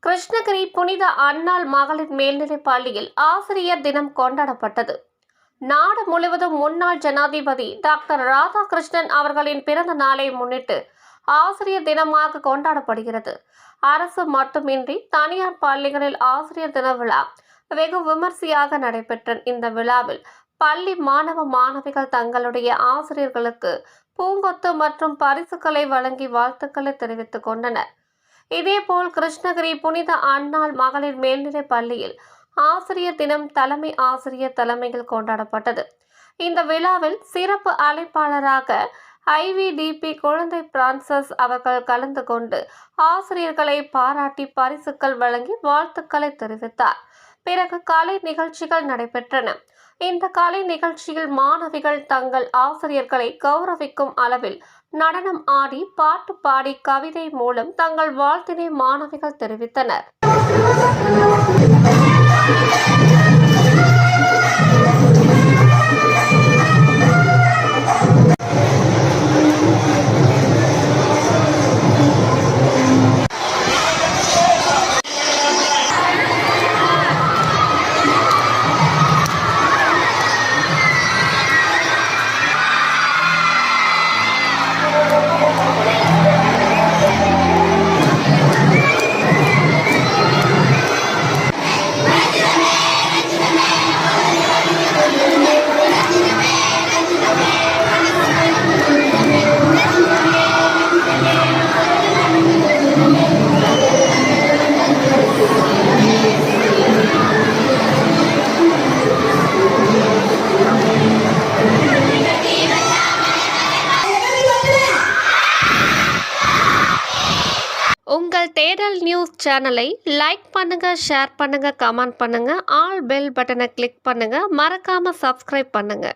கிருஷ்ணகிரி புனித அன்னாள் மகளிர் மேல்நிலைப் பள்ளியில் ஆசிரியர் தினம் கொண்டாடப்பட்டது. நாடு முழுவதும் முன்னாள் ஜனாதிபதி டாக்டர் ராதாகிருஷ்ணன் அவர்களின் பிறந்த நாளை முன்னிட்டு ஆசிரியர் தினமாக கொண்டாடப்படுகிறது. அரசு மட்டுமின்றி தனியார் பள்ளிகளில் ஆசிரியர் தின விழா வெகு விமர்சையாக நடைபெற்ற இந்த விழாவில் பள்ளி மாணவ மாணவிகள் தங்களுடைய ஆசிரியர்களுக்கு பூங்கொத்து மற்றும் பரிசுகளை வழங்கி வாழ்த்துக்களை தெரிவித்துக் கொண்டனர். இதேபோல் கிருஷ்ணகிரி புனித அன்னாள் மகளிர் மேல்நிலைப் பள்ளியில் ஆசிரியர் தினம் தலைமை ஆசிரியர் தலைமையில் கொண்டாடப்பட்டது. இந்த விழாவில் சிறப்பு அழைப்பாளராக IVDP குழந்தை பிரான்சஸ் அவர்கள் கலந்து கொண்டு ஆசிரியர்களை பாராட்டி பரிசுகள் வழங்கி வாழ்த்துக்களை தெரிவித்தார். பிறகு கலை நிகழ்ச்சிகள் நடைபெற்றன. இந்த கலை நிகழ்ச்சியில் மாணவிகள் தங்கள் ஆசிரியர்களை கௌரவிக்கும் அளவில் நடனம் ஆடி பாட்டு பாடி கவிதை மூலம் தங்கள் வாழ்த்தினை மாணவிகள் தெரிவித்தனர். உங்கள் தேடல் நியூஸ் சேனலை லைக் பண்ணுங்க, ஷேர் பண்ணுங்க, கமெண்ட் பண்ணுங்க, ஆல் பெல் பட்டனை கிளிக் பண்ணுங்க, மறக்காம சப்ஸ்கிரைப் பண்ணுங்க.